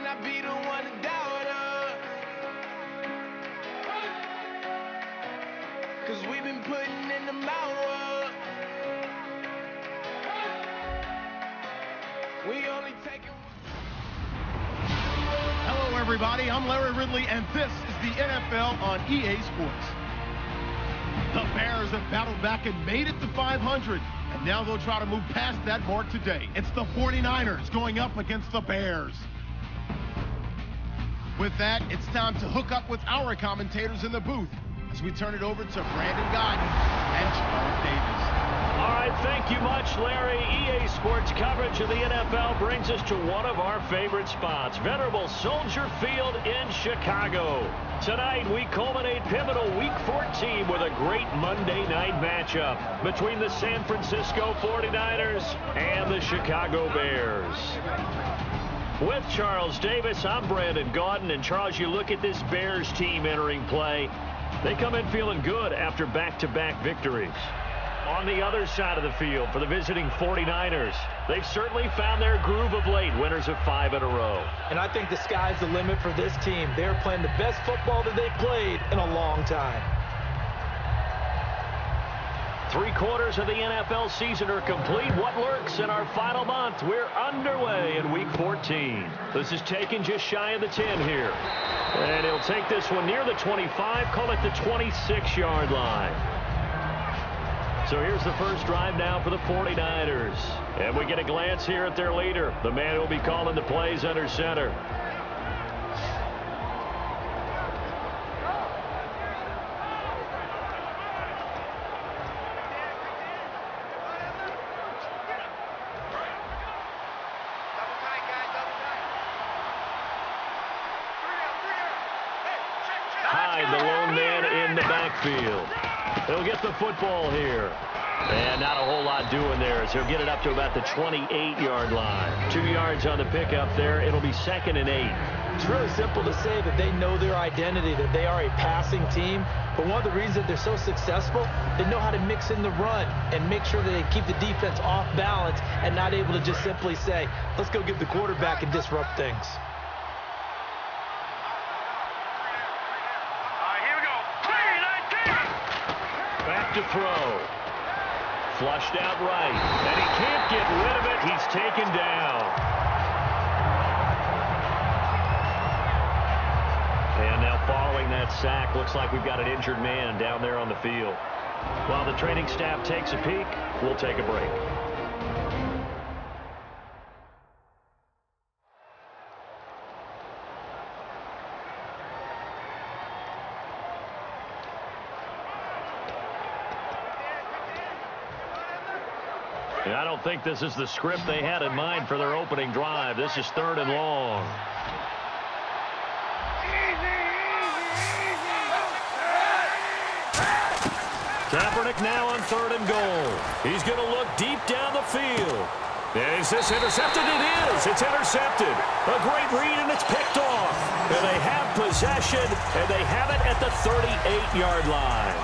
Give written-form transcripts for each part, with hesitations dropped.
might not be the one to doubt us. 'Cause we've been putting in the hours. We only taking. Hello, everybody. I'm Larry Ridley, and this is the NFL on EA Sports. The Bears have battled back and made it to 500, and now they'll try to move past that mark today. It's the 49ers going up against the Bears. With that, it's time to hook up with our commentators in the booth as we turn it over to Brandon Guyton and Charles Davis. All right, thank you much, Larry. EA Sports coverage of the NFL brings us to one of our favorite spots, venerable Soldier Field in Chicago. Tonight, we culminate pivotal Week 14 with a great Monday night matchup between the San Francisco 49ers and the Chicago Bears. With Charles Davis, I'm Brandon Guyton. And Charles, you look at this Bears team entering play. They come in feeling good after back-to-back victories. On the other side of the field for the visiting 49ers, they've certainly found their groove of late, winners of 5 in a row. And I think the sky's the limit for this team. They're playing the best football that they've played in a long time. 3/4 of the NFL season are complete. What lurks in our final month? We're underway in Week 14. This is taken just shy of the 10 here. And he'll take this one near the 25, call it the 26-yard line. So here's the first drive now for the 49ers. And we get a glance here at their leader, the man who will be calling the plays under center. Hyde, the lone man in the backfield. He'll get the football here. And not a whole lot doing there as he'll get it up to about the 28-yard line. 2 yards on the pickup there. It'll be 2nd and 8. It's really simple to say that they know their identity, that they are a passing team. But one of the reasons that they're so successful, they know how to mix in the run and make sure that they keep the defense off balance and not able to just simply say, let's go get the quarterback and disrupt things. Back to throw. Flushed out right. And he can't get rid of it. He's taken down. And now following that sack, looks like we've got an injured man down there on the field. While the training staff takes a peek, we'll take a break. I don't think this is the script they had in mind for their opening drive. This is 3rd and long. Kaepernick now on 3rd and goal. He's going to look deep down the field. Is this intercepted? It is. It's intercepted. A great read, and it's picked off. And they have possession, and they have it at the 38-yard line.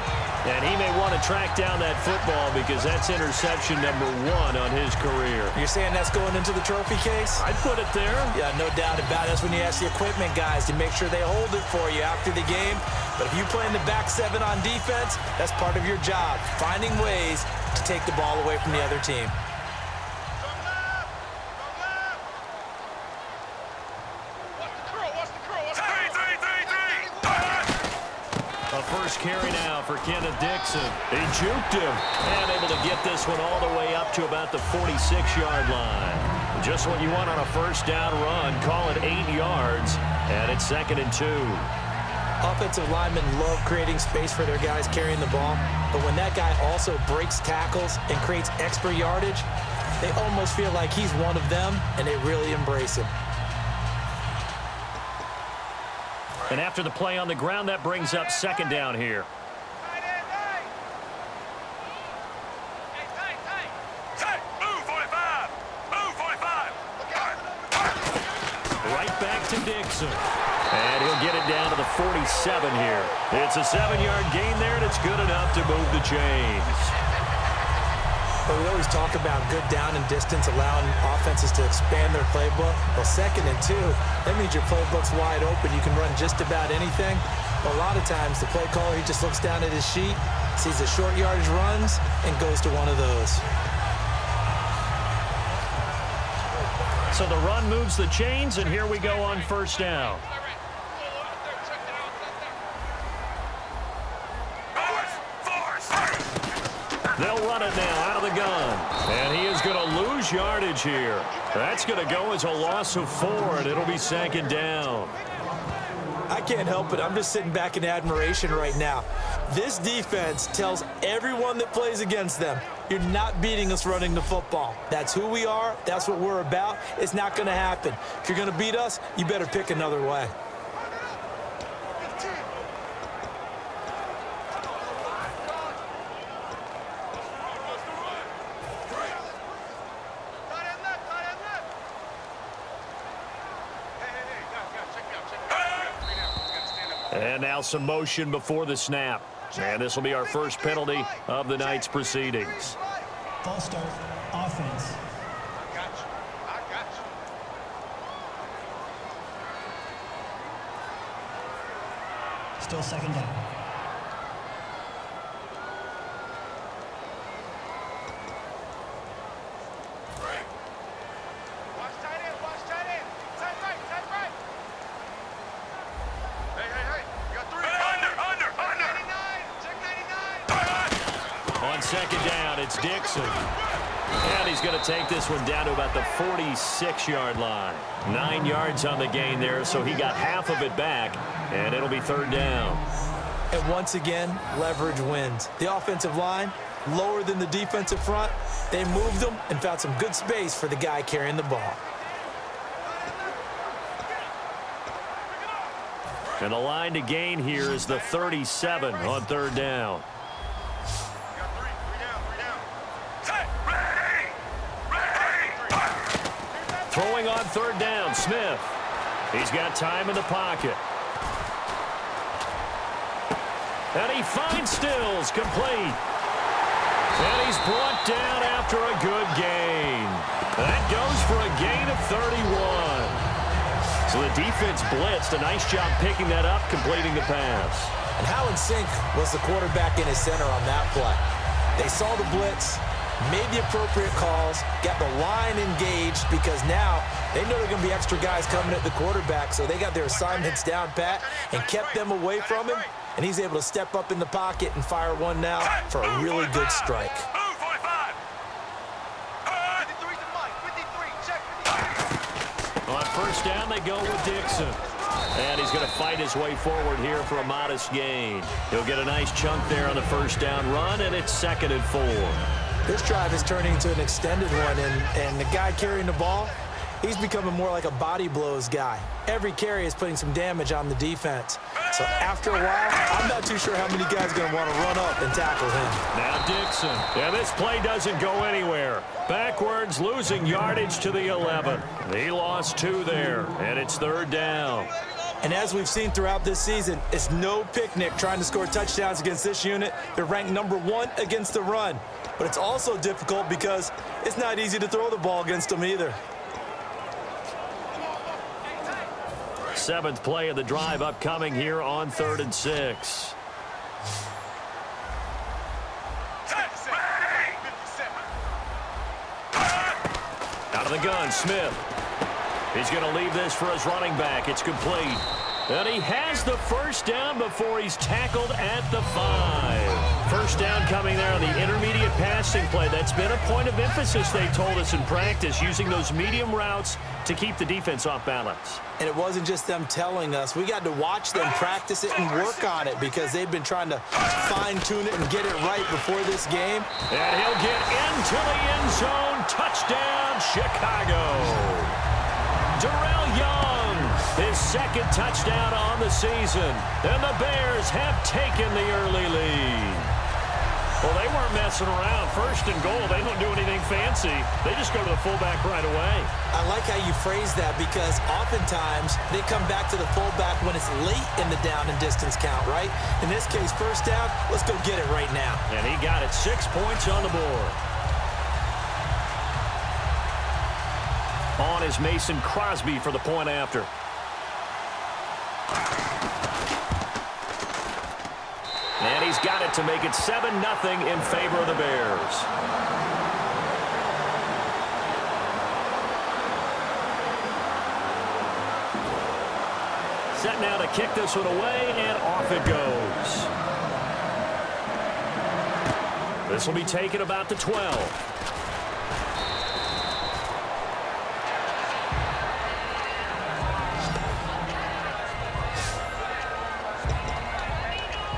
And he may want to track down that football because that's interception number 1 on his career. You're saying that's going into the trophy case? I'd put it there. Yeah, no doubt about it. That's when you ask the equipment guys to make sure they hold it for you after the game. But if you play in the back 7 on defense, that's part of your job, finding ways to take the ball away from the other team. First carry now for Kenneth Dixon. He juked him and able to get this one all the way up to about the 46-yard line. Just what you want on a first down run. Call it 8 yards, and it's 2nd and 2. Offensive linemen love creating space for their guys carrying the ball, but when that guy also breaks tackles and creates extra yardage, they almost feel like he's one of them, and they really embrace him. And after the play on the ground, that brings up 2nd down here. Right back to Dixon. And he'll get it down to the 47 here. It's a 7-yard gain there, and it's good enough to move the chains. But we always talk about good down and distance, allowing offenses to expand their playbook. Well, 2nd and 2, that means your playbook's wide open. You can run just about anything. But a lot of times, the play caller, he just looks down at his sheet, sees the short yardage runs, and goes to one of those. So the run moves the chains, and here we go on 1st down. They'll run it now out of the gun. And he is going to lose yardage here. That's going to go as a loss of 4, and it'll be 2nd down. I can't help it. I'm just sitting back in admiration right now. This defense tells everyone that plays against them, you're not beating us running the football. That's who we are. That's what we're about. It's not going to happen. If you're going to beat us, you better pick another way. And now some motion before the snap. And this will be our first penalty of the night's proceedings. False start, offense. I got you. Still 2nd down. Watch tight end. Tight right. Hey. You got 3. Under. Check 99. On 2nd down, it's Dixon. And he's going to take this one down to about the 46-yard line. 9 yards on the gain there, so he got half of it back, and it'll be 3rd down. And once again, leverage wins. The offensive line, lower than the defensive front. They moved them and found some good space for the guy carrying the ball. And the line to gain here is the 37 on 3rd down. Throwing on 3rd down, Smith. He's got time in the pocket. And he finds Stills, complete. And he's brought down after a good gain. That goes for a gain of 31. So the defense blitzed. A nice job picking that up, completing the pass. And how in sync was the quarterback in his center on that play? They saw the blitz, made the appropriate calls, got the line engaged because now they know there are going to be extra guys coming at the quarterback, so they got their assignments down pat and kept them away from him, and he's able to step up in the pocket and fire one now for a really good strike. On 1st down, they go with Dixon. And he's going to fight his way forward here for a modest gain. He'll get a nice chunk there on the 1st down run, and it's 2nd and 4. This drive is turning into an extended one, and the guy carrying the ball, he's becoming more like a body blows guy. Every carry is putting some damage on the defense. So after a while, I'm not too sure how many guys are going to want to run up and tackle him. Now Dixon. Yeah, this play doesn't go anywhere. Backwards, losing yardage to the 11. He lost 2 there, and it's 3rd down. And as we've seen throughout this season, it's no picnic trying to score touchdowns against this unit. They're ranked number 1 against the run. But it's also difficult because it's not easy to throw the ball against them either. 7th play of the drive upcoming here on 3rd and 6. Out of the gun, Smith. He's going to leave this for his running back. It's complete. And he has the 1st down before he's tackled at the 5. 1st down coming there on the intermediate passing play. That's been a point of emphasis, they told us in practice, using those medium routes to keep the defense off balance. And it wasn't just them telling us. We got to watch them practice it and work on it because they've been trying to fine-tune it and get it right before this game. And he'll get into the end zone. Touchdown, Chicago. Darrell Young, his 2nd touchdown on the season. And the Bears have taken the early lead. Well, they weren't messing around. 1st and goal, they don't do anything fancy. They just go to the fullback right away. I like how you phrase that because oftentimes they come back to the fullback when it's late in the down and distance count, right? In this case, 1st down, let's go get it right now. And he got it. 6 points on the board. is Mason Crosby for the point after. And he's got it to make it 7-0 in favor of the Bears. Set now to kick this one away, and off it goes. This will be taken about the 12.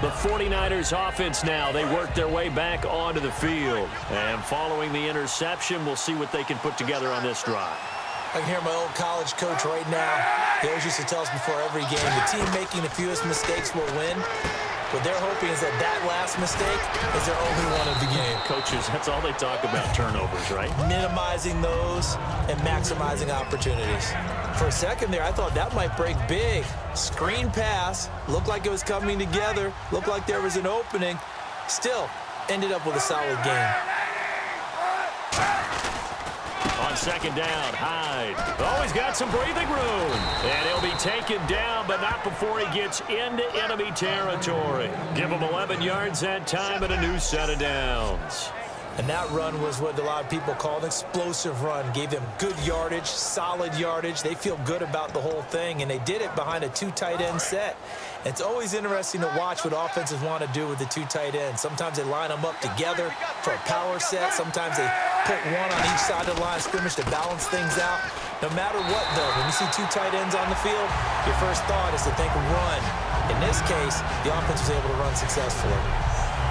The 49ers offense now, they work their way back onto the field. And following the interception, we'll see what they can put together on this drive. I can hear my old college coach right now. He always used to tell us before every game, the team making the fewest mistakes will win. What they're hoping is that last mistake is their only one of the game. Coaches, that's all they talk about, turnovers, right? Minimizing those and maximizing opportunities. For a second there, I thought that might break big. Screen pass, looked like it was coming together, looked like there was an opening. Still, ended up with a solid game. On second down, Hyde. Oh, he's got some breathing room. And he'll be taken down, but not before he gets into enemy territory. Give him 11 yards that time and a new set of downs. And that run was what a lot of people call an explosive run. Gave them good yardage, solid yardage. They feel good about the whole thing, and they did it behind a 2 tight end set. It's always interesting to watch what offenses want to do with the 2 tight ends. Sometimes they line them up together for a power set. Sometimes they put one on each side of the line of scrimmage to balance things out. No matter what, though, when you see 2 tight ends on the field, your first thought is to think run. In this case, the offense was able to run successfully.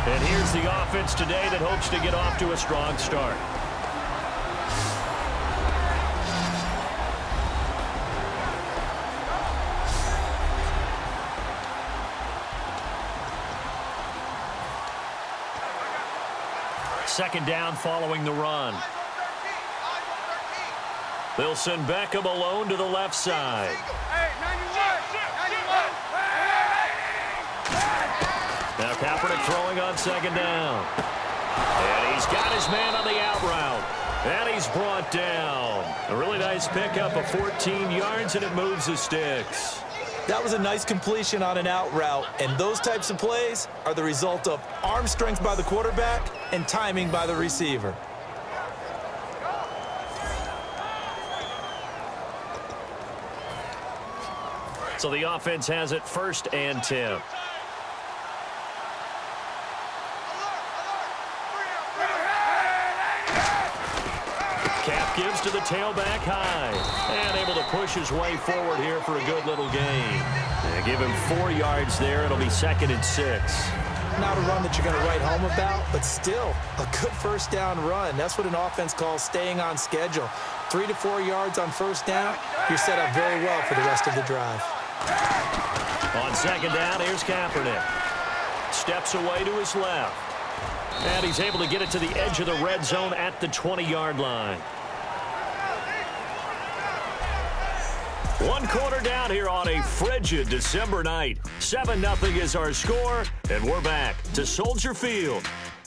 And here's the offense today that hopes to get off to a strong start. Second down following the run. They'll send Beckham alone to the left side. Now Kaepernick throwing on second down. And he's got his man on the out route. And he's brought down. A really nice pickup of 14 yards, and it moves the sticks. That was a nice completion on an out route, and those types of plays are the result of arm strength by the quarterback and timing by the receiver. So the offense has it 1st and 10. Cap gives to the tailback high. And able to push his way forward here for a good little gain. And give him 4 yards there. It'll be 2nd and 6. Not a run that you're going to write home about, but still a good first down run. That's what an offense calls staying on schedule. 3 to 4 yards on first down, you're set up very well for the rest of the drive. On second down, here's Kaepernick. Steps away to his left. And he's able to get it to the edge of the red zone at the 20-yard line. 1 quarter down here on a frigid December night. 7-0 is our score, and we're back to Soldier Field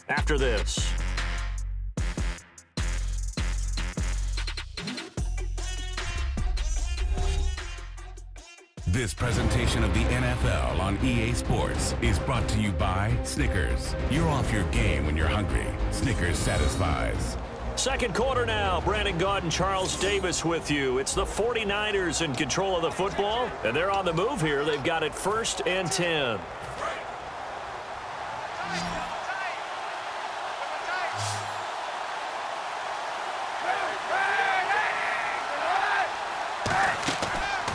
after this. This presentation of the NFL on EA Sports is brought to you by Snickers. You're off your game when you're hungry. Snickers satisfies. Second quarter now. Brandon Gaudin, Charles Davis with you. It's the 49ers in control of the football, and they're on the move here. They've got it 1st and 10.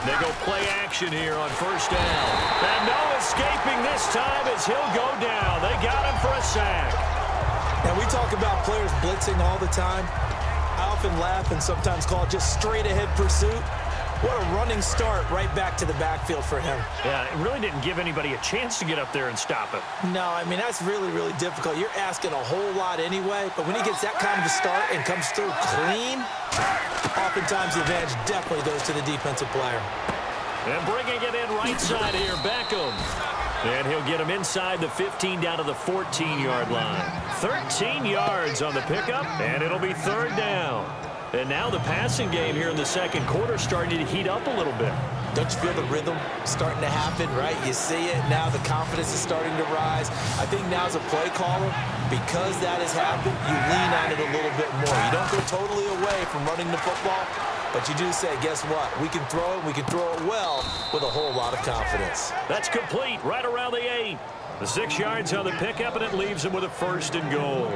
They go play action here on first down. And no escaping this time as he'll go down. They got him for a sack. Now, we talk about players blitzing all the time. I often laugh and sometimes call it just straight-ahead pursuit. What a running start right back to the backfield for him. Yeah, it really didn't give anybody a chance to get up there and stop it. No, I mean, that's really, really difficult. You're asking a whole lot anyway, but when he gets that kind of a start and comes through clean, oftentimes the advantage definitely goes to the defensive player. And bringing it in right side here, Beckham. And he'll get him inside the 15 down to the 14-yard line. 13 yards on the pickup, and it'll be 3rd down. And now the passing game here in the second quarter starting to heat up a little bit. Don't you feel the rhythm starting to happen, right? You see it. Now the confidence is starting to rise. I think now as a play caller, because that has happened, you lean on it a little bit more. You don't go totally away from running the football, but you do say, guess what? We can throw it. We can throw it well with a whole lot of confidence. That's complete right around the 8. The 6 yards on the pickup, and it leaves them with a 1st and goal.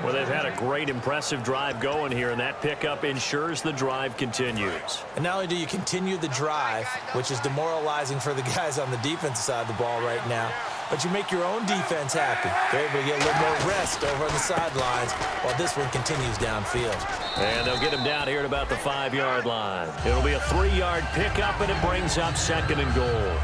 Well, they've had a great, impressive drive going here, and that pickup ensures the drive continues. And not only do you continue the drive, which is demoralizing for the guys on the defensive side of the ball right now, but you make your own defense happy. They're able to get a little more rest over on the sidelines while this one continues downfield. And they'll get him down here at about the 5-yard line. It'll be a 3-yard pickup, and it brings up 2nd and goal.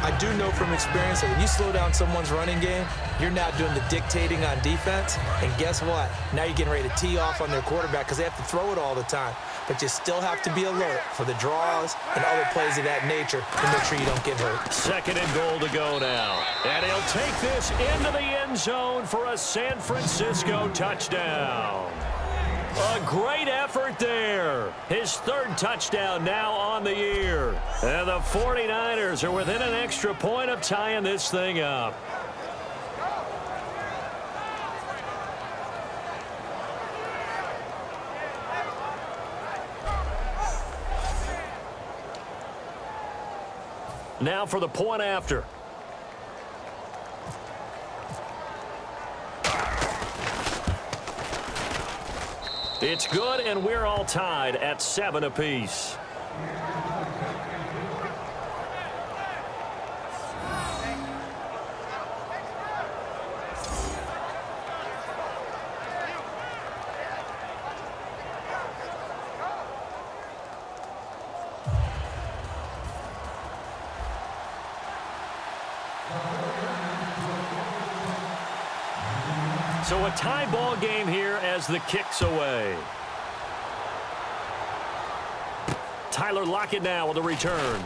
I do know from experience that when you slow down someone's running game, you're now doing the dictating on defense. And guess what? Now you're getting ready to tee off on their quarterback because they have to throw it all the time. But you still have to be alert for the draws and other plays of that nature to make sure you don't get hurt. 2nd and goal to go now. And he'll take this into the end zone for a San Francisco touchdown. A great effort there. His 3rd touchdown now on the year. And the 49ers are within an extra point of tying this thing up. Now for the point after. It's good, and we're all tied at 7 apiece. So a tie ball game here as the kick's away. Tyler Lockett now with a return.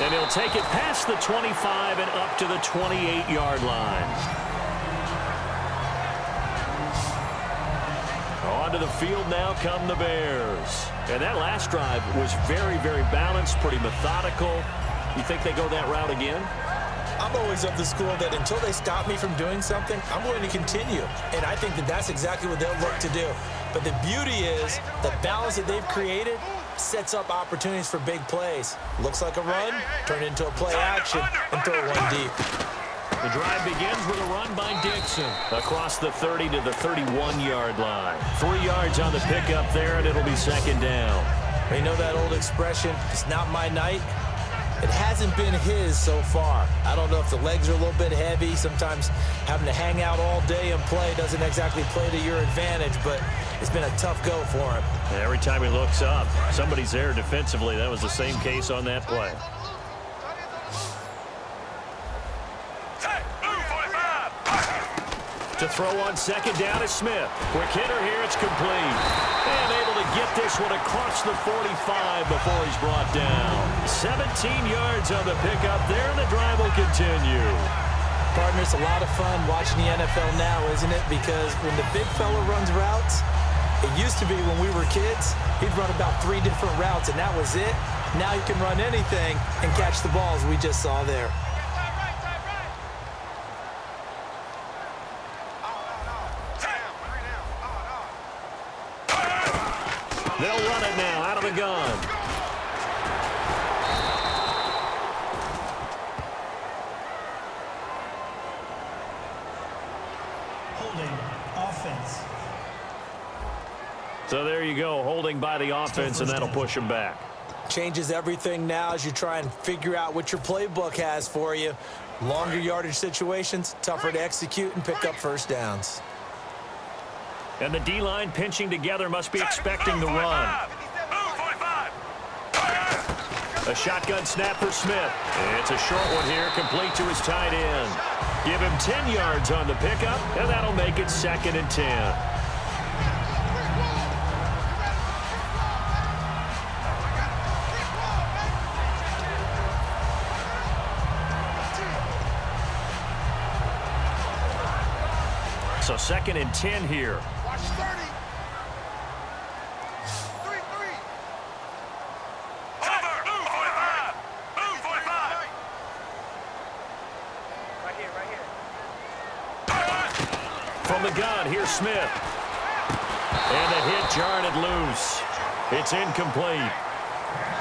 And he'll take it past the 25 and up to the 28-yard line. Onto the field now come the Bears. And that last drive was very, very balanced, pretty methodical. You think they go that route again? I'm always of the school that until they stop me from doing something, I'm going to continue. And I think that that's exactly what they'll look to do. But the beauty is the balance that they've created sets up opportunities for big plays. Looks like a run, turn it into a play action, and throw one deep. The drive begins with a run by Dixon across the 30 to the 31-yard line. 3 yards on the pickup there, and it'll be 2nd down. You know that old expression, it's not my night? It hasn't been his so far. I don't know if the legs are a little bit heavy. Sometimes having to hang out all day and play doesn't exactly play to your advantage, but it's been a tough go for him. And every time he looks up, somebody's there defensively. That was the same case on that play. To throw on 2nd down is Smith. Quick hitter here, it's complete. And able to get this one across the 45 before he's brought down. 17 yards on the pickup there, and the drive will continue. Partner, it's a lot of fun watching the NFL now, isn't it? Because when the big fella runs routes, it used to be when we were kids, he'd run about 3 different routes, and that was it. Now he can run anything and catch the balls we just saw there. They'll run it now out of the gun. Holding offense. So there you go, holding by the offense, and that'll push them back. Changes everything now as you try and figure out what your playbook has for you. Longer yardage situations, tougher to execute and pick up 1st downs. And the D-line pinching together must be expecting the run. A shotgun snap for Smith. It's a short one here, complete to his tight end. Give him 10 yards on the pickup, and that'll make it 2nd and 10. So 2nd and 10 here. the gun, here's Smith. And the hit jarred it loose. It's incomplete.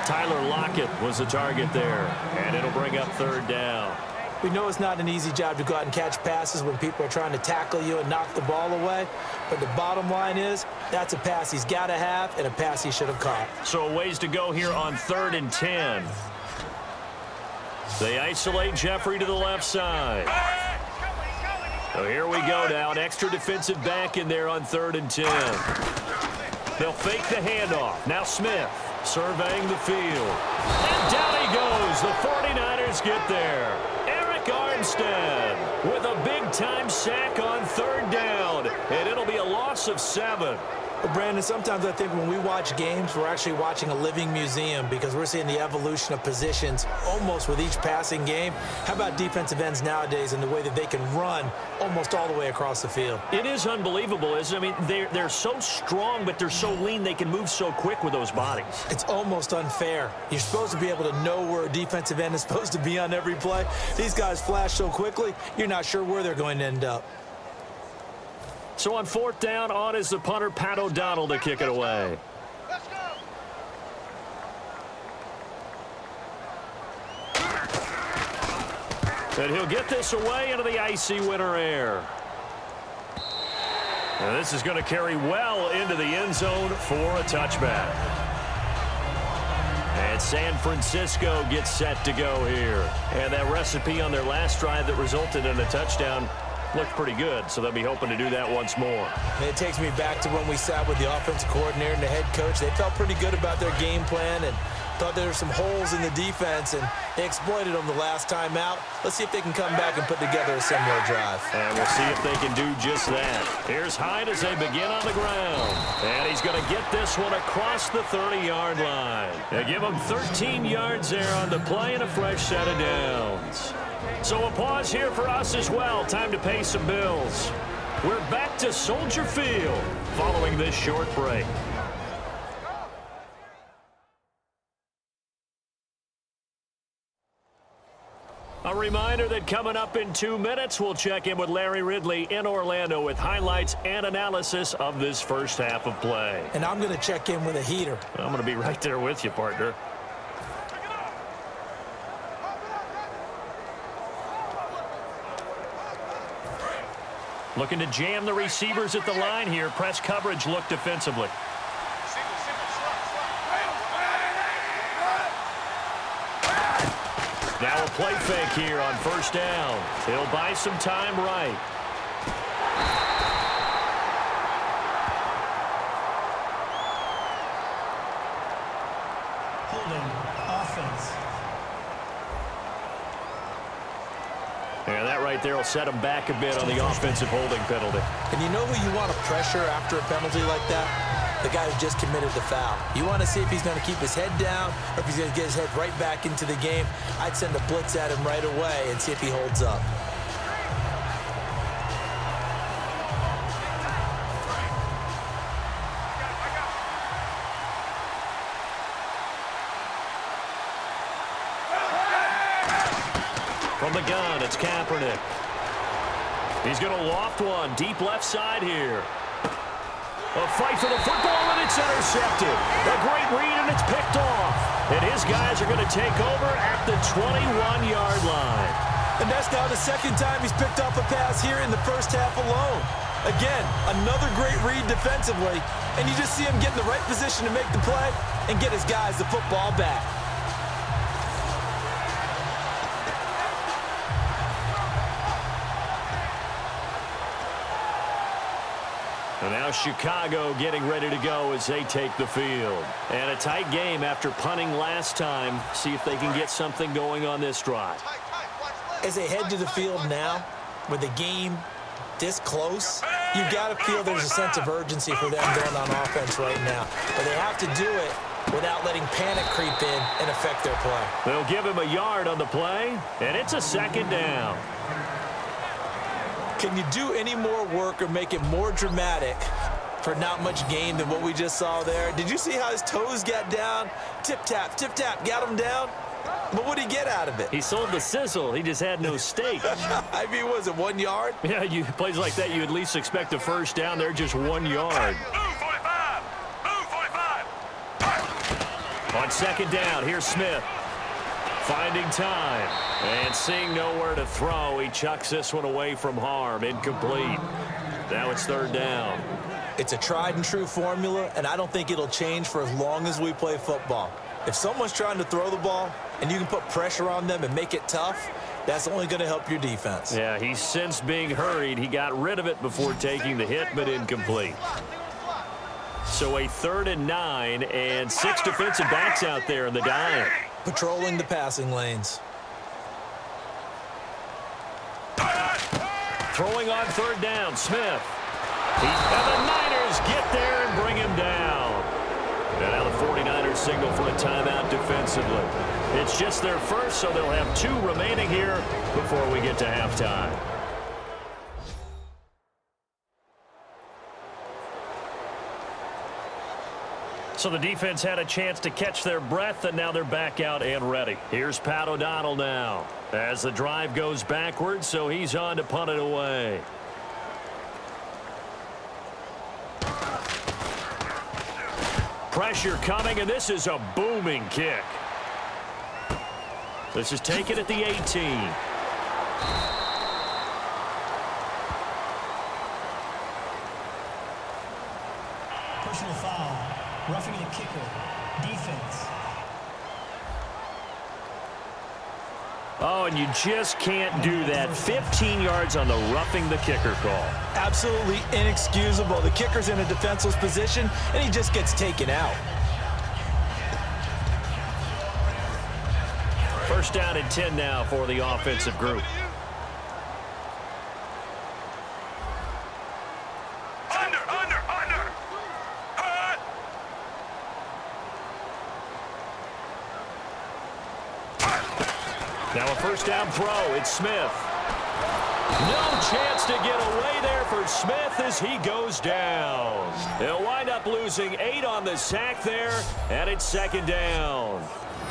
Tyler Lockett was the target there, and it'll bring up third down. We know it's not an easy job to go out and catch passes when people are trying to tackle you and knock the ball away. But the bottom line is, that's a pass he's got to have and a pass he should have caught. So a ways to go here on 3rd and 10. They isolate Jeffrey to the left side. So here we go now. An extra defensive back in there on 3rd and 10. They'll fake the handoff. Now Smith surveying the field. And down he goes. The 49ers get there. Armstead with a big-time sack on 3rd down, and it'll be a loss of 7. Well, Brandon, sometimes I think when we watch games, we're actually watching a living museum because we're seeing the evolution of positions almost with each passing game. How about defensive ends nowadays and the way that they can run almost all the way across the field? It is unbelievable, isn't it? I mean, they're so strong, but they're so lean they can move so quick with those bodies. It's almost unfair. You're supposed to be able to know where a defensive end is supposed to be on every play. These guys flash so quickly, you're not sure where they're going to end up. So on 4th down, on is the punter, Pat O'Donnell, to kick it away. Let's go. And he'll get this away into the icy winter air. And this is going to carry well into the end zone for a touchback. And San Francisco gets set to go here. And that recipe on their last drive that resulted in a touchdown looked pretty good, so they'll be hoping to do that once more. And it takes me back to when we sat with the offensive coordinator and the head coach. They felt pretty good about their game plan and thought there were some holes in the defense, and they exploited them the last time out. Let's see if they can come back and put together a similar drive. And we'll see if they can do just that. Here's Hyde as they begin on the ground. And he's going to get this one across the 30-yard line. They give him 13 yards there on the play and a fresh set of downs. So a pause here for us as well. Time to pay some bills. We're back to Soldier Field following this short break. A reminder that coming up in 2 minutes, we'll check in with Larry Ridley in Orlando with highlights and analysis of this first half of play. And I'm going to check in with a heater. I'm going to be right there with you, partner. Looking to jam the receivers at the line here. Press coverage look defensively. Now a play fake here on 1st down. He'll buy some time right. Holding offense. Yeah, that right there will set him back a bit on the offensive holding penalty. And you know who you want to pressure after a penalty like that? The guy who just committed the foul. You want to see if he's going to keep his head down or if he's going to get his head right back into the game. I'd send a blitz at him right away and see if he holds up. From the gun, it's Kaepernick. He's going to loft one deep left side here. A fight for the football, and it's intercepted. A great read, and it's picked off. And his guys are going to take over at the 21-yard line. And that's now the second time he's picked off a pass here in the first half alone. Again, another great read defensively. And you just see him get in the right position to make the play and get his guys the football back. And now Chicago getting ready to go as they take the field. And a tight game after punting last time. See if they can get something going on this drive. As they head to the field now, with the game this close, you've got to feel there's a sense of urgency for them going on offense right now. But they have to do it without letting panic creep in and affect their play. They'll give him a yard on the play, and it's a 2nd down. Can you do any more work or make it more dramatic for not much gain than what we just saw there? Did you see how his toes got down? Tip-tap, got him down. But what did he get out of it? He sold the sizzle. He just had no steak. I mean, was it 1 yard? Yeah, plays like that, you at least expect a first down. They're just 1 yard. Move 45. Move 45. On second down, here's Smith. Finding time. And seeing nowhere to throw, he chucks this one away from harm. Incomplete. Now it's third down. It's a tried and true formula, and I don't think it'll change for as long as we play football. If someone's trying to throw the ball and you can put pressure on them and make it tough, that's only going to help your defense. Yeah, he's since being hurried. He got rid of it before taking the hit, but incomplete. So a 3rd and 9 and 6 defensive backs out there in the dime. Patrolling the passing lanes. Throwing on third down, Smith. And the Niners get there and bring him down. And now the 49ers signal for a timeout defensively. It's just their first, so they'll have 2 remaining here before we get to halftime. So the defense had a chance to catch their breath, and now they're back out and ready. Here's Pat O'Donnell now as the drive goes backwards, so he's on to punt it away. Pressure coming, and this is a booming kick. This is taken at the 18. Personal foul. Roughing the kicker. Defense. Oh, and you just can't do that. 15 yards on the roughing the kicker call. Absolutely inexcusable. The kicker's in a defenseless position, and he just gets taken out. First down and 10 now for the offensive group. Now a first down throw. It's Smith. No chance to get away there for Smith as he goes down. They'll wind up losing 8 on the sack there, and it's second down.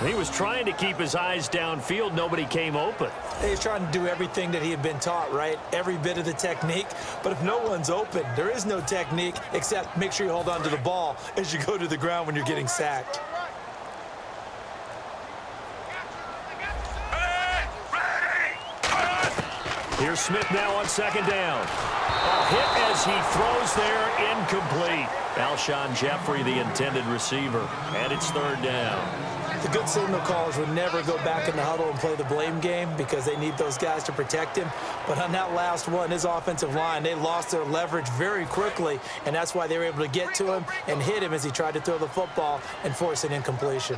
He was trying to keep his eyes downfield. Nobody came open. He's trying to do everything that he had been taught, right? Every bit of the technique. But if no one's open, there is no technique except make sure you hold on to the ball as you go to the ground when you're getting sacked. Here's Smith now on second down. A hit as he throws there, incomplete. Alshon Jeffrey, the intended receiver, and it's third down. The good signal callers would never go back in the huddle and play the blame game because they need those guys to protect him. But on that last one, his offensive line, they lost their leverage very quickly, and that's why they were able to get to him and hit him as he tried to throw the football and force an incompletion.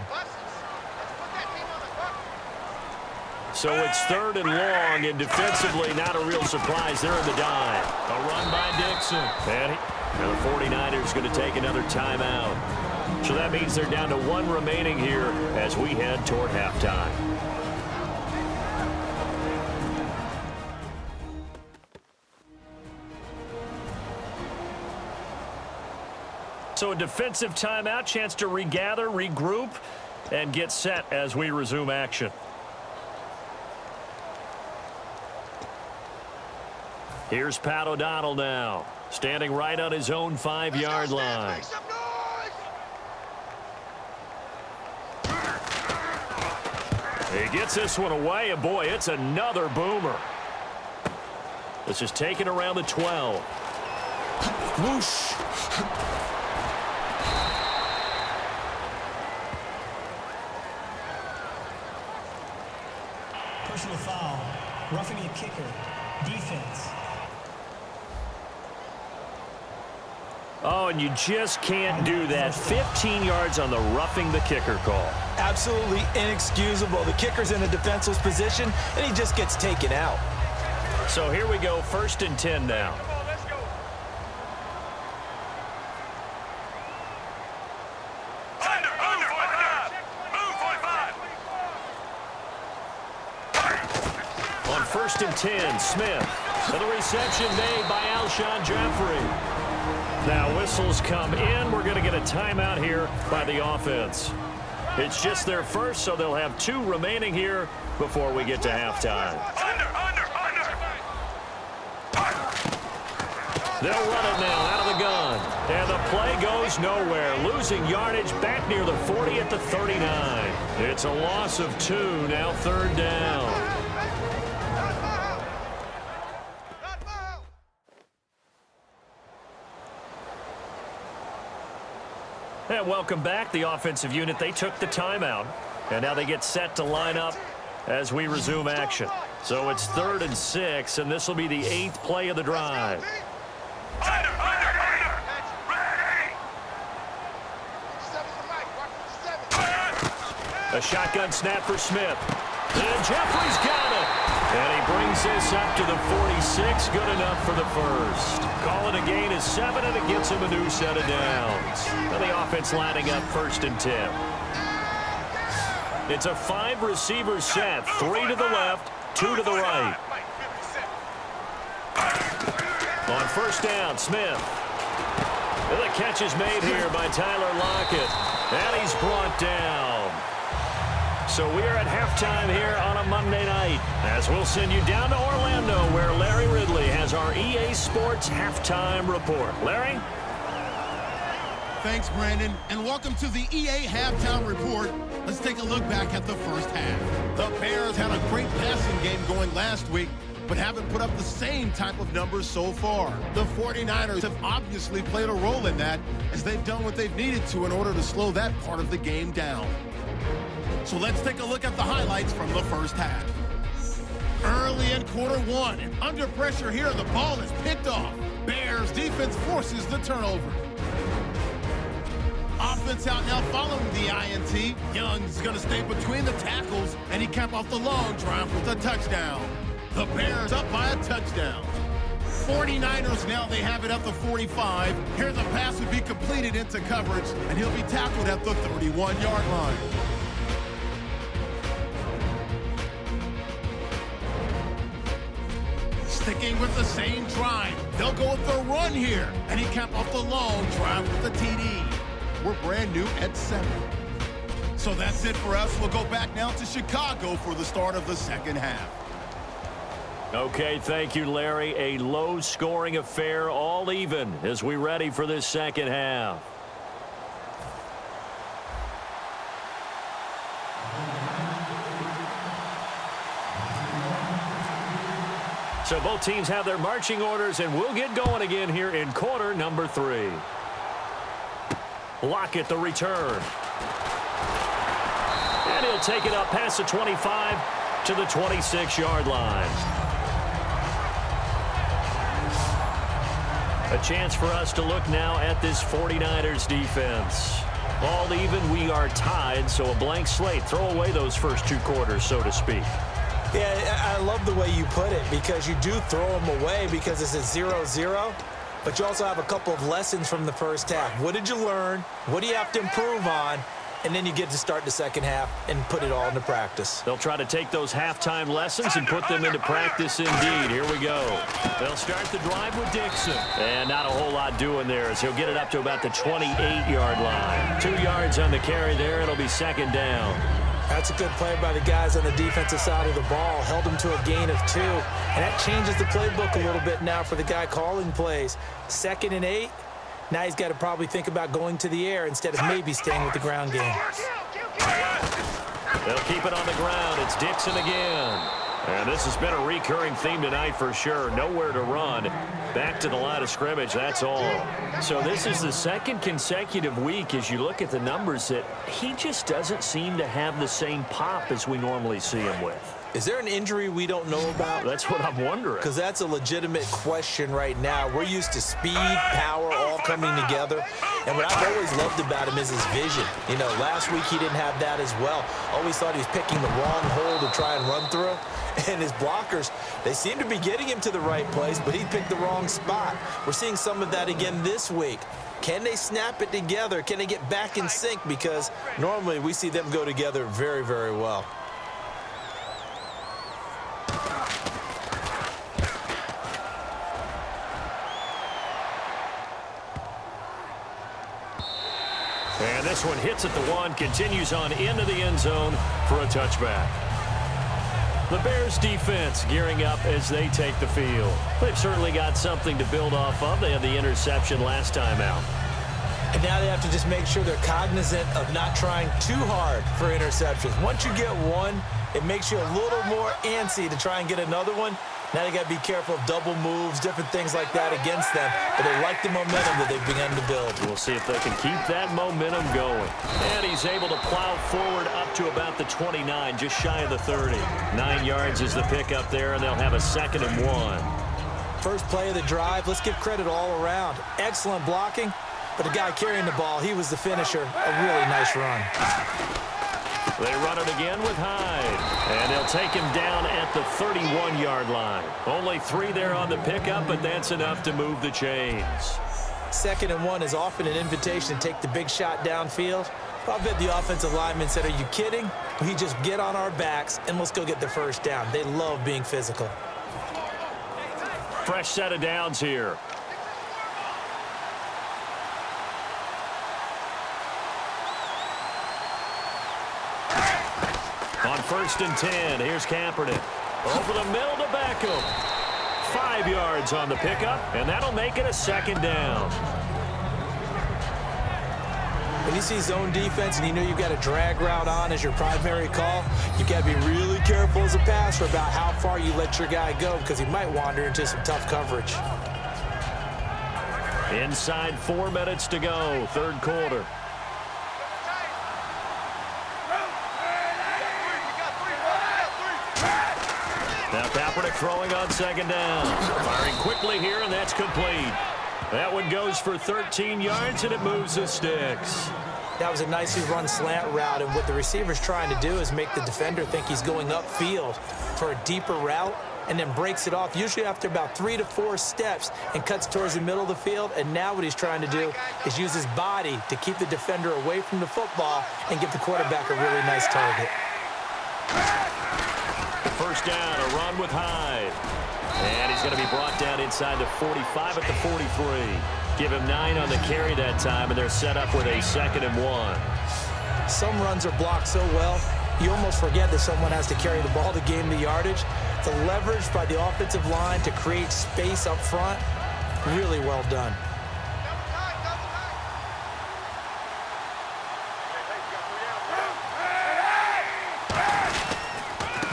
So it's third and long, and defensively not a real surprise. They're in the dime. A run by Dixon. And the 49ers going to take another timeout. So that means they're down to 1 remaining here as we head toward halftime. So a defensive timeout, chance to regather, regroup, and get set as we resume action. Here's Pat O'Donnell now, standing right on his own 5-yard line. He gets this one away, and boy, it's another boomer. This is taken around the 12. Whoosh. Personal foul. Roughing the kicker. Defense. Oh, and you just can't do that. 15 yards on the roughing the kicker call. Absolutely inexcusable. The kicker's in a defenseless position, and he just gets taken out. So here we go, 1st and 10 now. Come on, let's go. Under, move 45. On 1st and 10, Smith. And the reception made by Alshon Jeffrey. Now whistles come in. We're going to get a timeout here by the offense. It's just their first, so they'll have 2 remaining here before we get to halftime. They'll run it now out of the gun. And the play goes nowhere. Losing yardage back near the 40 at the 39. It's a loss of 2, now 3rd down. And welcome back, the offensive unit. They took the timeout, and now they get set to line up as we resume action. So it's 3rd and 6, and this will be the 8th play of the drive. A shotgun snap for Smith. And Jeffrey's got it. And he brings this up to the 46. Good enough for the first. Call it a gain of 7, and it gets him a new set of downs. And the offense lining up 1st and 10. It's a 5-receiver set. 3 to the left, 2 to the right. On 1st down, Smith. And the catch is made here by Tyler Lockett. And he's brought down. So we are at halftime here on a Monday night, as we'll send you down to Orlando, where Larry Ridley has our EA Sports Halftime Report. Larry? Thanks, Brandon, and welcome to the EA Halftime Report. Let's take a look back at the first half. The Bears had a great passing game going last week, but haven't put up the same type of numbers so far. The 49ers have obviously played a role in that, as they've done what they've needed to in order to slow that part of the game down. So let's take a look at the highlights from the first half. Early in quarter 1, and under pressure here, the ball is picked off. Bears defense forces the turnover. Offense out now following the INT. Young's going to stay between the tackles, and he capped off the long drive with a touchdown. The Bears up by a touchdown. 49ers now, they have it at the 45. Here the pass would be completed into coverage, and he'll be tackled at the 31-yard line. Sticking with the same drive, they'll go with the run here, and he capped off the long drive with the TD. We're brand new at 7. So that's it for us. We'll go back now to Chicago for the start of the second half. Okay, thank you, Larry. A low-scoring affair, all even, as we ready for this second half. So both teams have their marching orders, and we'll get going again here in quarter number 3. Lockett the return. And he'll take it up past the 25 to the 26-yard line. A chance for us to look now at this 49ers defense. All even, we are tied, so a blank slate. Throw away those first 2 quarters, so to speak. Yeah, I love the way you put it, because you do throw them away because it's a 0-0, but you also have a couple of lessons from the first half. What did you learn? What do you have to improve on? And then you get to start the second half and put it all into practice. They'll try to take those halftime lessons and put them into practice indeed. Here we go. They'll start the drive with Dixon. And not a whole lot doing there, as he'll get it up to about the 28-yard line. 2 yards on the carry there. It'll be 2nd down. That's a good play by the guys on the defensive side of the ball. Held him to a gain of 2. And that changes the playbook a little bit now for the guy calling plays. 2nd and 8. Now he's got to probably think about going to the air instead of maybe staying with the ground game. They'll keep it on the ground. It's Dixon again. And this has been a recurring theme tonight for sure. Nowhere to run. Back to the line of scrimmage, that's all. So this is the 2nd consecutive week, as you look at the numbers, that he just doesn't seem to have the same pop as we normally see him with. Is there an injury we don't know about? That's what I'm wondering. Because that's a legitimate question right now. We're used to speed, power, all coming together. And what I've always loved about him is his vision. You know, last week he didn't have that as well. Always thought he was picking the wrong hole to try and run through. And his blockers, they seem to be getting him to the right place, but he picked the wrong spot. We're seeing some of that again this week. Can they snap it together? Can they get back in sync? Because normally we see them go together very, very well. And And this one hits at the 1, continues on into the end zone for a touchback. The Bears defense gearing up as they take the field. They've certainly got something to build off of. They had the interception last time out. And now they have to just make sure they're cognizant of not trying too hard for interceptions. Once you get one, it makes you a little more antsy to try and get another one. Now they got to be careful of double moves, different things like that against them. But they like the momentum that they've begun to build. We'll see if they can keep that momentum going. And he's able to plow forward up to about the 29, just shy of the 30. 9 yards is the pickup there, and they'll have a 2nd and 1. First play of the drive, let's give credit all around. Excellent blocking, but the guy carrying the ball, he was the finisher. A really nice run. They run it again with Hyde, and they'll take him down at the 31-yard line. Only 3 there on the pickup, but that's enough to move the chains. 2nd and 1 is often an invitation to take the big shot downfield. I bet the offensive lineman said, "Are you kidding? We just get on our backs and let's go get the first down." They love being physical. Fresh set of downs here. On 1st and 10, here's Kaepernick. Over the middle to Beckham. 5 yards on the pickup, and that'll make it a 2nd down. When you see zone defense and you know you've got a drag route on as your primary call, you've got to be really careful as a passer about how far you let your guy go because he might wander into some tough coverage. Inside 4 minutes to go, 3rd quarter. Now Kaepernick throwing on 2nd down. Firing quickly here, and that's complete. That one goes for 13 yards, and it moves the sticks. That was a nicely run slant route, and what the receiver's trying to do is make the defender think he's going upfield for a deeper route, and then breaks it off, usually after about 3 to 4 steps, and cuts towards the middle of the field. And now what he's trying to do is use his body to keep the defender away from the football and give the quarterback a really nice target. 1st down, a run with Hyde. And he's going to be brought down inside the 45 at the 43. Give him 9 on the carry that time, and they're set up with a 2nd and 1. Some runs are blocked so well, you almost forget that someone has to carry the ball to gain the yardage. The leverage by the offensive line to create space up front, really well done.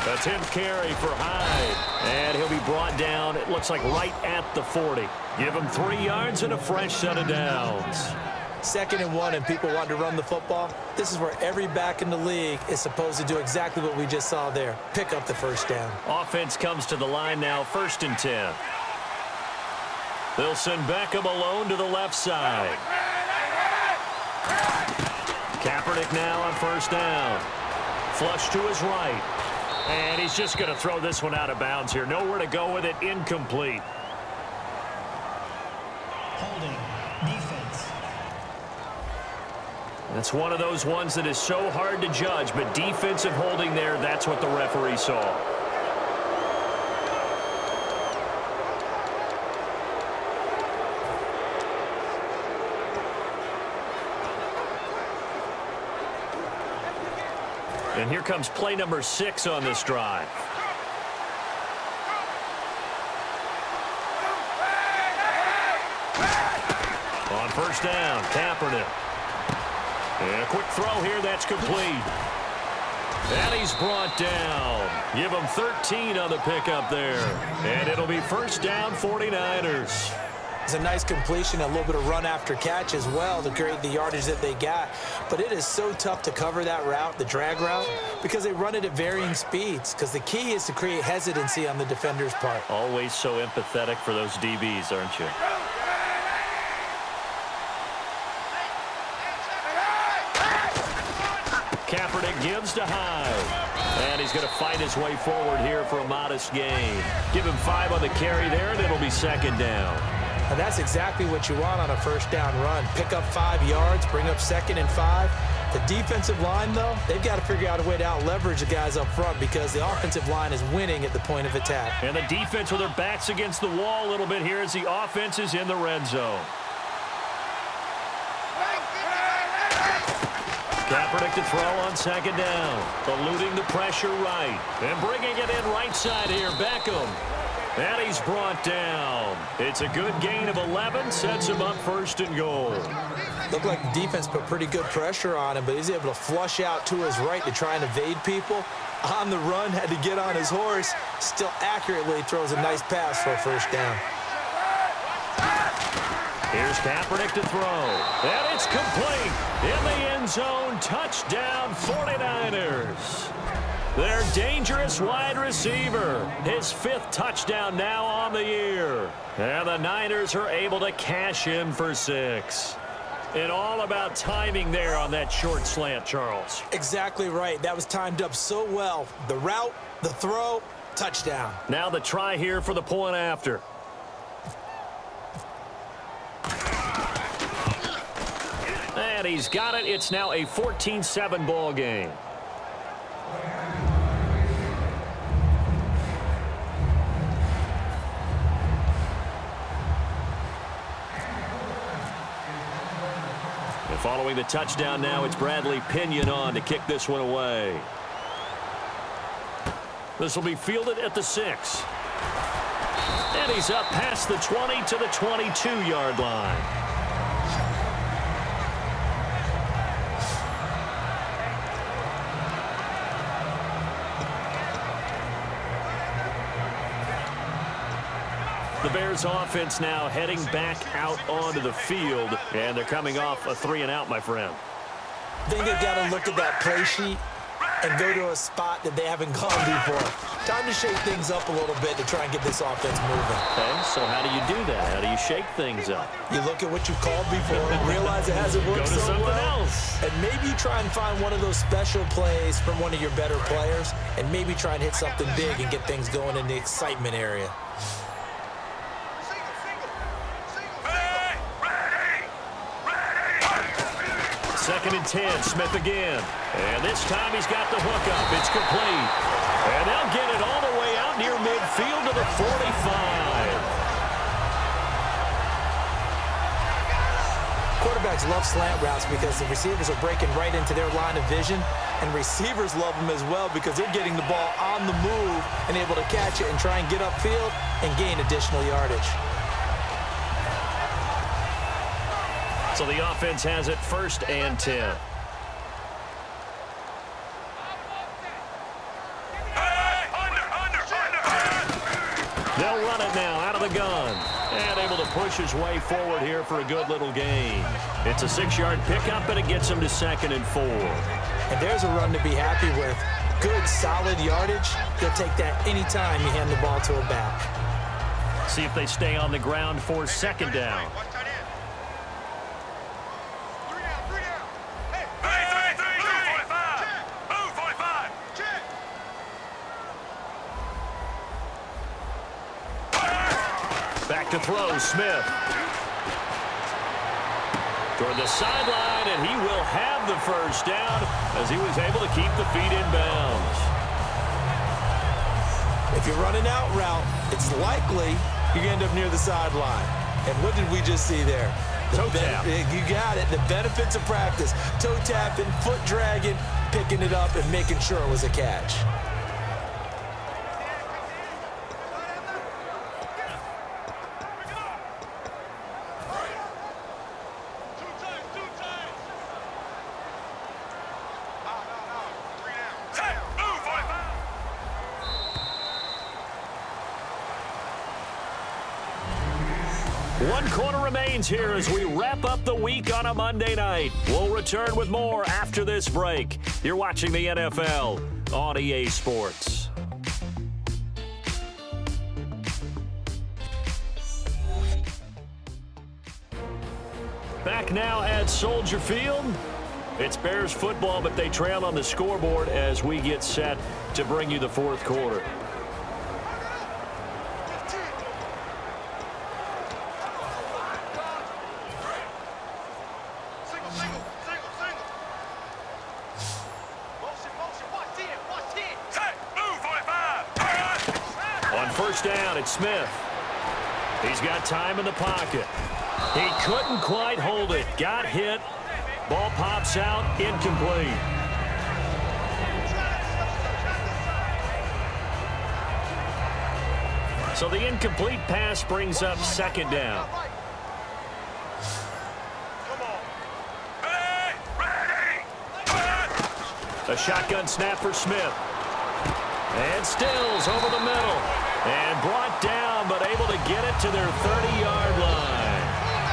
A 10th carry for Hyde, and he'll be brought down, it looks like right at the 40. Give him 3 yards and a fresh set of downs. 2nd and 1, and people want to run the football. This is where every back in the league is supposed to do exactly what we just saw there. Pick up the 1st down. Offense comes to the line now, 1st and 10. They'll send Beckham alone to the left side. Kaepernick now on 1st down. Flush to his right. And he's just going to throw this one out of bounds here. Nowhere to go with it. Incomplete. Holding. Defense. That's one of those ones that is so hard to judge, but defensive holding there, that's what the referee saw. And here comes play number 6 on this drive. On 1st down, Kaepernick. And a quick throw here, that's complete. And he's brought down. Give him 13 on the pickup there. And it'll be 1st down, 49ers. It's a nice completion, a little bit of run after catch as well to create the yardage that they got. But it is so tough to cover that route, the drag route, because they run it at varying speeds. Because the key is to create hesitancy on the defender's part. Always so empathetic for those DBs, aren't you? Kaepernick gives to Hyde. And he's going to fight his way forward here for a modest gain. Give him 5 on the carry there, and it'll be 2nd down. And that's exactly what you want on a 1st down run. Pick up 5 yards, bring up 2nd and 5. The defensive line, though, they've got to figure out a way to out-leverage the guys up front because the offensive line is winning at the point of attack. And the defense with their backs against the wall a little bit here as the offense is in the red zone. Kaepernick to throw on second down. Eluding the pressure right. And bringing it in right side here, Beckham. And he's brought down. It's a good gain of 11. Sets him up first and goal. Looked like the defense put pretty good pressure on him, but he's able to flush out to his right to try and evade people. On the run, had to get on his horse. Still accurately throws a nice pass for a first down. Here's Kaepernick to throw. And it's complete. In the end zone. Touchdown 49ers. Their dangerous wide receiver. His 5th touchdown now on the year. And the Niners are able to cash in for 6. And all about timing there on that short slant, Charles. Exactly right. That was timed up so well. The route, the throw, touchdown. Now the try here for the point after. And he's got it. It's now a 14-7 ball game. And following the touchdown now, it's Bradley Pinion on to kick this one away. This will be fielded at the 6. And he's up past the 20 to the 22-yard line. The Bears offense now heading back out onto the field, and they're coming off a 3-and-out, my friend. I think they've got to look at that play sheet and go to a spot that they haven't gone before. Time to shake things up a little bit to try and get this offense moving. Okay, so how do you do that? How do you shake things up? You look at what you've called before and realize it hasn't worked Go to so something well. else. And maybe you try and find one of those special plays from one of your better players and maybe try and hit something big and get things going in the excitement area. Second and 10, Smith again. And this time he's got the hook up. It's complete. And they'll get it all the way out near midfield to the 45. Quarterbacks love slant routes because the receivers are breaking right into their line of vision, and receivers love them as well because they're getting the ball on the move and able to catch it and try and get upfield and gain additional yardage. So the offense has it first and 10. They'll run it now out of the gun. And able to push his way forward here for a good little gain. It's a 6-yard pickup, and it gets him to 2nd and 4. And there's a run to be happy with. Good, solid yardage. He'll take that anytime you hand the ball to a back. See if they stay on the ground for 2nd down. Back to throw, Smith. Toward the sideline, and he will have the first down as he was able to keep the feet in bounds. If you're running out route, it's likely you're going to end up near the sideline. And what did we just see there? Toe tap. You got it. The benefits of practice. Toe tapping, foot dragging, picking it up, and making sure it was a catch. One quarter remains here as we wrap up the week on a Monday night. We'll return with more after this break. You're watching the NFL on EA Sports. Back now at Soldier Field. It's Bears football, but they trail on the scoreboard as we get set to bring you the 4th quarter. On first down, it's Smith. He's got time in the pocket. He couldn't quite hold it. Got hit, Ball pops out, incomplete. So the incomplete pass brings up second down. A shotgun snap for Smith. And Stills over the middle. And brought down, but able to get it to their 30-yard line.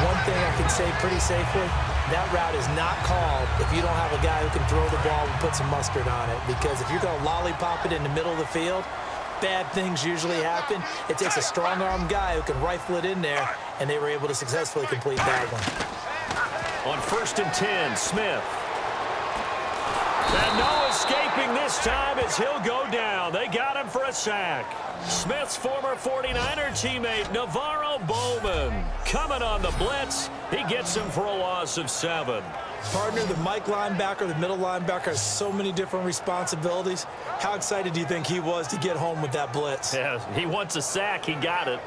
One thing I can say pretty safely, that route is not called if you don't have a guy who can throw the ball and put some mustard on it. Because if you're going to lollipop it in the middle of the field, bad things usually happen. It takes a strong-arm guy who can rifle it in there, and they were able to successfully complete that one. On 1st and 10, Smith. And no escaping this time as he'll go down. They got him for a sack. Smith's former 49er teammate, Navarro Bowman, coming on the blitz. He gets him for a loss of 7. Partner, the Mike linebacker, the middle linebacker has so many different responsibilities. How excited do you think he was to get home with that blitz? Yeah, he wants a sack. He got it.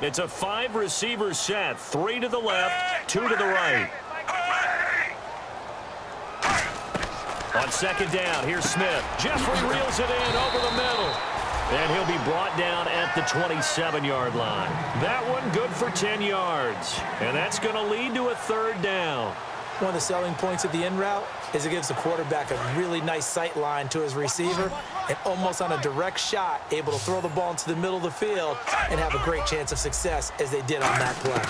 It's a 5-receiver set. 3 to the left, 2 to the right. On 2nd down, here's Smith. Jeffrey reels it in over the middle. And he'll be brought down at the 27-yard line. That one good for 10 yards. And that's going to lead to a 3rd down. One of the selling points of the in route is it gives the quarterback a really nice sight line to his receiver and almost on a direct shot able to throw the ball into the middle of the field and have a great chance of success as they did on that play.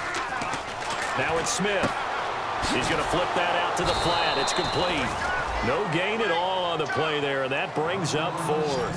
Now it's Smith. He's going to flip that out to the flat. It's complete. No gain at all on the play there, and that brings up 4th.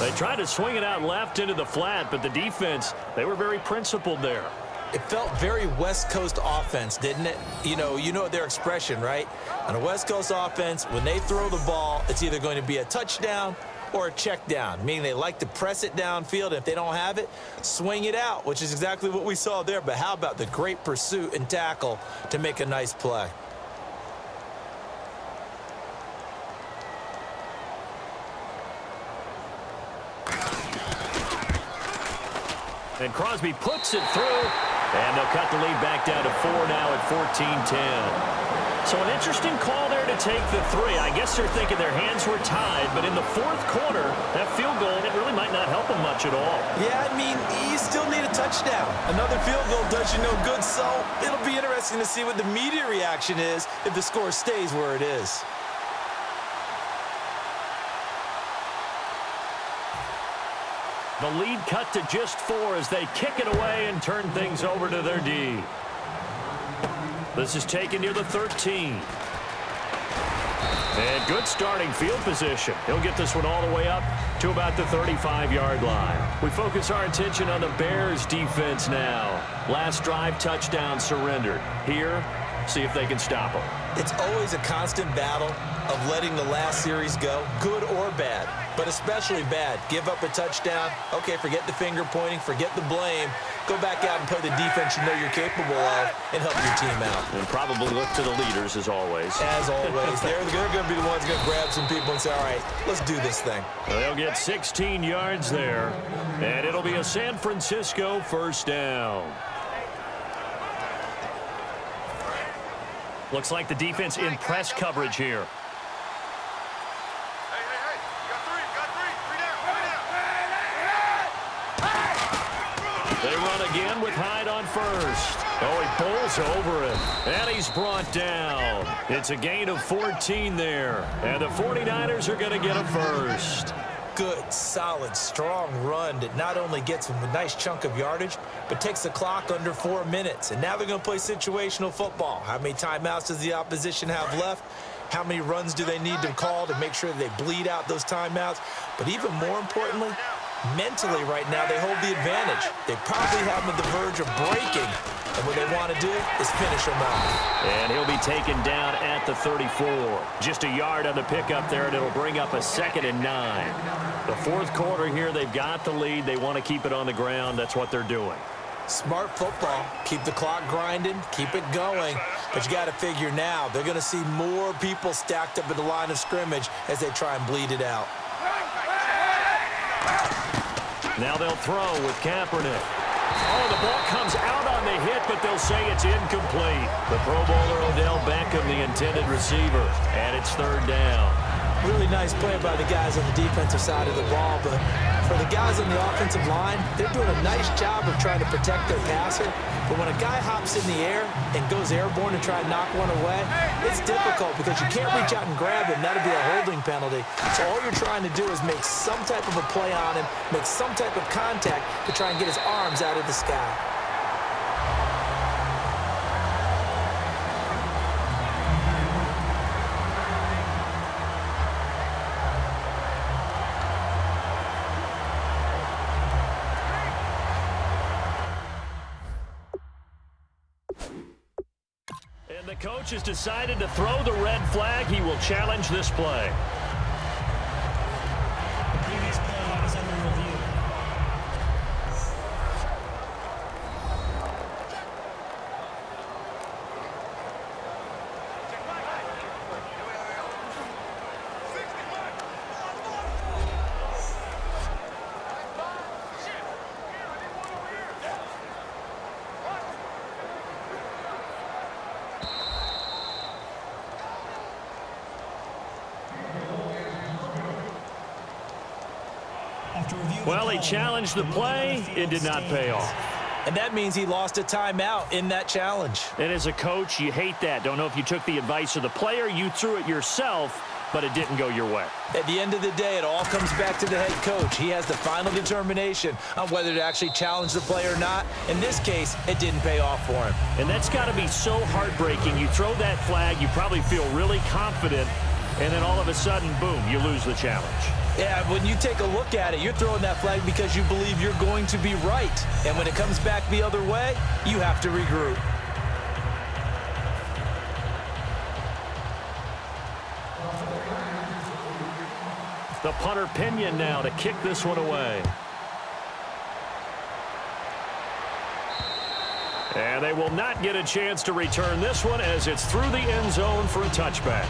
They tried to swing it out left into the flat, but the defense, they were very principled there. It felt very West Coast offense, didn't it? You know their expression, right? On a West Coast offense, when they throw the ball, it's either going to be a touchdown or a check down, meaning they like to press it downfield. And if they don't have it, swing it out, which is exactly what we saw there. But how about the great pursuit and tackle to make a nice play? And Crosby puts it through, and they'll cut the lead back down to 4 now at 14-10. So an interesting call there to take the 3. I guess they're thinking their hands were tied, but in the 4th quarter, that field goal, it really might not help them much at all. Yeah, I mean, you still need a touchdown. Another field goal does you no good, so it'll be interesting to see what the media reaction is if the score stays where it is. The lead cut to just 4 as they kick it away and turn things over to their D. This is taken near the 13. And good starting field position. He'll get this one all the way up to about the 35-yard line. We focus our attention on the Bears defense now. Last drive, touchdown surrendered. Here, see if they can stop them. It's always a constant battle of letting the last series go, good or bad, but especially bad. Give up a touchdown. Okay, forget the finger pointing, forget the blame. Go back out and play the defense you know you're capable of and help your team out. And probably look to the leaders as always. As always. They're going to be the ones going to grab some people and say, all right, let's do this thing. They'll get 16 yards there, and it'll be a San Francisco 1st down. Looks like the defense in press coverage here. They run again with Hyde on 1st. Oh, he pulls over it, and he's brought down. It's a gain of 14 there, and the 49ers are going to get a 1st. Good, solid, strong run that not only gets them a nice chunk of yardage, but takes the clock under 4 minutes. And now they're going to play situational football. How many timeouts does the opposition have left? How many runs do they need to call to make sure that they bleed out those timeouts? But even more importantly, mentally right now, they hold the advantage. They probably have them at the verge of breaking. And what they want to do is finish them off. And he'll be taken down at the 34. Just a yard on the pickup there, and it'll bring up a 2nd and 9. The 4th quarter here, they've got the lead. They want to keep it on the ground. That's what they're doing. Smart football. Keep the clock grinding. Keep it going. But you got to figure now, they're going to see more people stacked up at the line of scrimmage as they try and bleed it out. Now they'll throw with Kaepernick. Oh, the ball comes out on the hit, but they'll say it's incomplete. The Pro Bowler Odell Beckham, the intended receiver, and it's third down. Really nice play by the guys on the defensive side of the ball, but for the guys on the offensive line, they're doing a nice job of trying to protect their passer. But when a guy hops in the air and goes airborne to try and knock one away, it's difficult because you can't reach out and grab him. That'll be a holding penalty. So all you're trying to do is make some type of a play on him, make some type of contact to try and get his arms out of the sky. The coach has decided to throw the red flag. He will challenge this play. The previous play is under review. Well, he challenged the play. It did not pay off. And that means he lost a timeout in that challenge. And as a coach, you hate that. Don't know if you took the advice of the player, you threw it yourself, but it didn't go your way. At the end of the day, it all comes back to the head coach. He has the final determination on whether to actually challenge the play or not. In this case, it didn't pay off for him. And that's got to be so heartbreaking. You throw that flag, you probably feel really confident, and then all of a sudden, boom, you lose the challenge. Yeah, when you take a look at it, you're throwing that flag because you believe you're going to be right. And when it comes back the other way, you have to regroup. The punter Pinion now to kick this one away. And they will not get a chance to return this one as it's through the end zone for a touchback.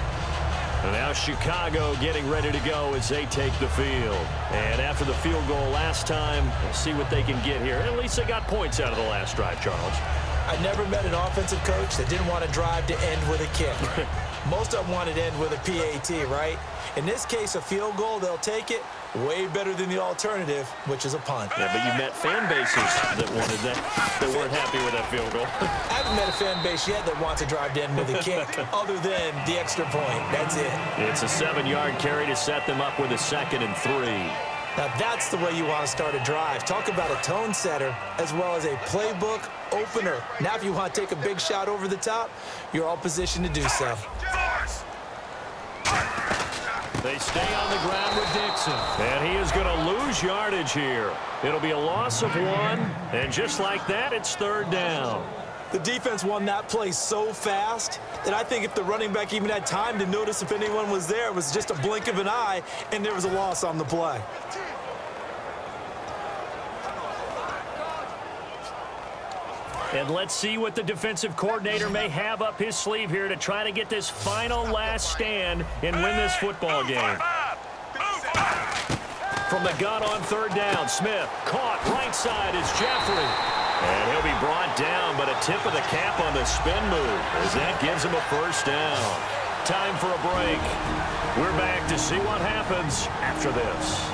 And now Chicago getting ready to go as they take the field. And after the field goal last time, we'll see what they can get here. At least they got points out of the last drive, Charles. I never met an offensive coach that didn't want to drive to end with a kick. Most of them wanted to end with a PAT, right? In this case, a field goal, they'll take it. Way better than the alternative, which is a punt. Yeah, but you met fan bases that wanted that weren't happy with that field goal. I haven't met a fan base yet that wants to drive to end with a kick, other than the extra point. That's it. It's a 7-yard carry to set them up with a 2nd and 3. Now that's the way you want to start a drive. Talk about a tone setter as well as a playbook opener. Now if you want to take a big shot over the top, you're all positioned to do so. They stay on the ground with Dixon. And he is going to lose yardage here. It'll be a loss of 1. And just like that, it's 3rd down. The defense won that play so fast that I think if the running back even had time to notice if anyone was there, it was just a blink of an eye, and there was a loss on the play. And let's see what the defensive coordinator may have up his sleeve here to try to get this final last stand and win this football game. From the gun on 3rd down, Smith caught right side is Jeffrey. And he'll be brought down, but a tip of the cap on the spin move as that gives him a 1st down. Time for a break. We're back to see what happens after this.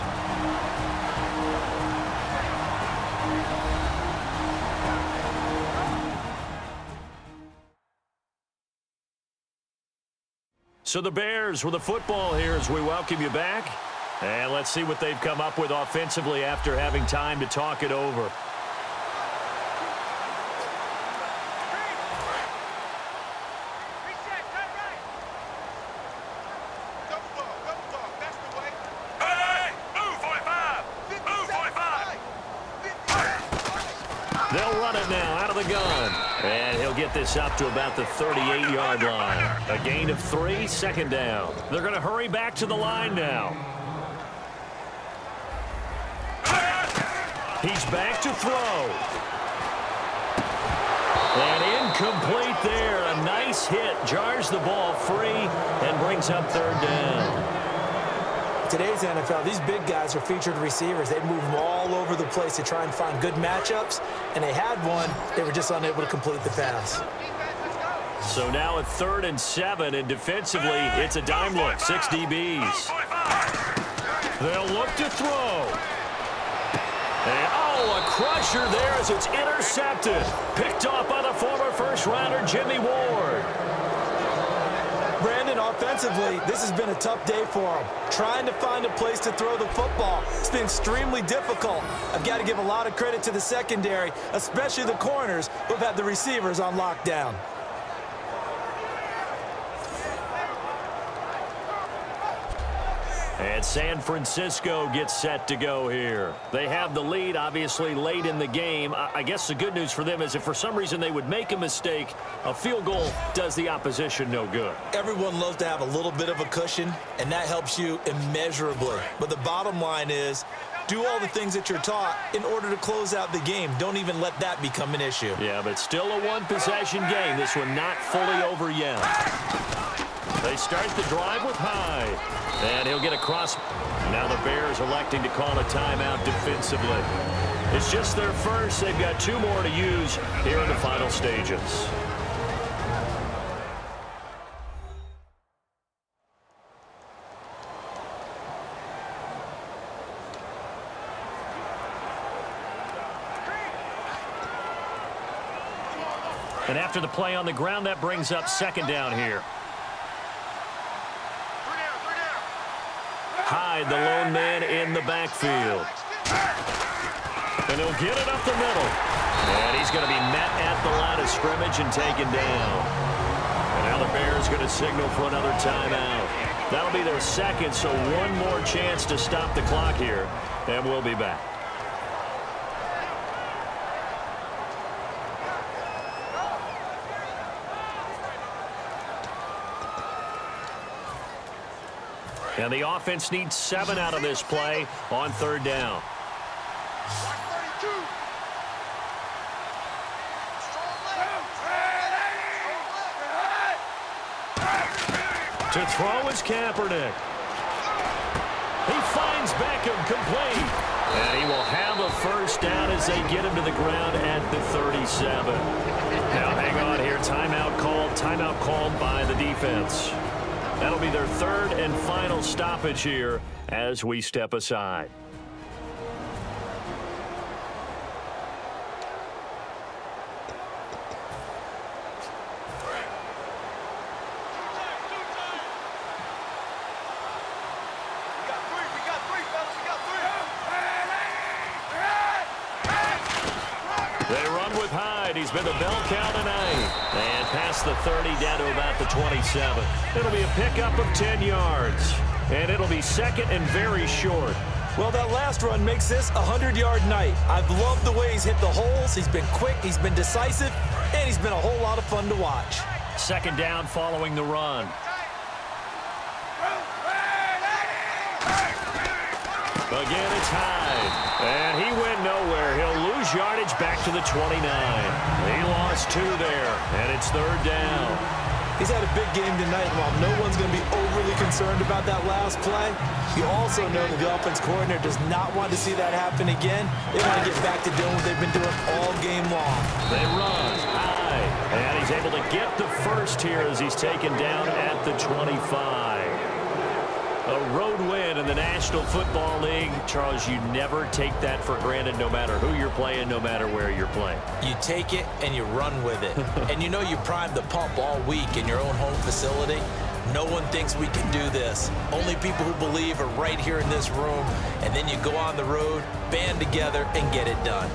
So the Bears with the football here as we welcome you back. And let's see what they've come up with offensively after having time to talk it over. They'll run it now out of the gun. And he'll get this up to about the 38-yard line. A gain of 3, 2nd down. They're going to hurry back to the line now. He's back to throw. And incomplete there. A nice hit. Jars the ball free and brings up third down. Today's NFL, these big guys are featured receivers. They move them all over the place to try and find good matchups, and they had one. They were just unable to complete the pass. So now a 3rd and 7, and defensively, it's a dime look. 6 DBs. They'll look to throw. And, a crusher there as it's intercepted. Picked off by the former first-rounder, Jimmy Ward. Brandon, offensively, this has been a tough day for him. Trying to find a place to throw the football. It's been extremely difficult. I've got to give a lot of credit to the secondary, especially the corners who have had the receivers on lockdown. And San Francisco gets set to go here. They have the lead, obviously, late in the game. I guess the good news for them is if for some reason they would make a mistake, a field goal does the opposition no good. Everyone loves to have a little bit of a cushion, and that helps you immeasurably. But the bottom line is, do all the things that you're taught in order to close out the game. Don't even let that become an issue. Yeah, but still a one-possession game. This one not fully over yet. They start the drive with Hyde. And he'll get across. Now the Bears electing to call a timeout defensively. It's just their first. They've got 2 more to use here in the final stages. And after the play on the ground, that brings up 2nd down here. Hyde, the lone man in the backfield. And he'll get it up the middle. And he's going to be met at the line of scrimmage and taken down. And now the Bears going to signal for another timeout. That'll be their 2nd, so 1 more chance to stop the clock here. And we'll be back. And the offense needs 7 out of this play on 3rd down. To throw is Kaepernick. He finds Beckham complete. And he will have a 1st down as they get him to the ground at the 37. Now hang on here. Timeout called by the defense. That'll be their 3rd and final stoppage here as we step aside. They run with Hyde. He's been the bell cow tonight. And past the 30 down to about the 27. It'll be a pickup of 10 yards. And it'll be 2nd and very short. Well, that last run makes this a 100-yard night. I've loved the way he's hit the holes. He's been quick, he's been decisive, and he's been a whole lot of fun to watch. 2nd down following the run. Again, it's Hyde. And he went nowhere. He'll lose yardage back to the 29. He lost 2 there, and it's 3rd down. He's had a big game tonight. While no one's going to be overly concerned about that last play, you also know that the offense coordinator does not want to see that happen again. They want to get back to doing what they've been doing all game long. They run high, and he's able to get the 1st here as he's taken down at the 25. A road win in the National Football League. Charles, you never take that for granted no matter who you're playing, no matter where you're playing. You take it and you run with it. And you know you primed the pump all week in your own home facility. No one thinks we can do this. Only people who believe are right here in this room. And then you go on the road, band together, and get it done.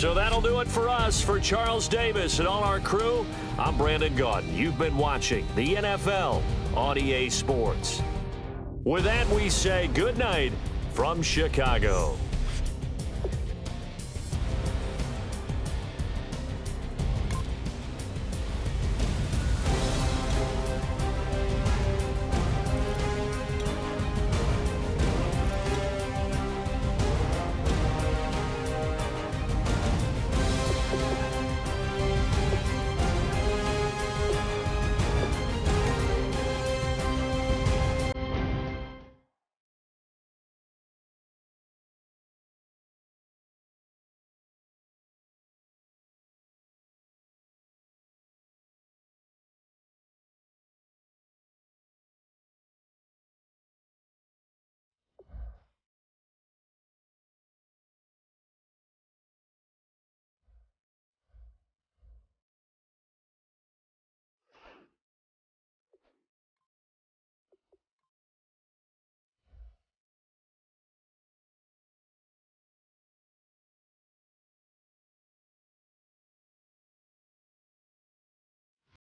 So that'll do it for us. For Charles Davis and all our crew, I'm Brandon Gaudin. You've been watching the NFL on EA Sports. With that, we say good night from Chicago.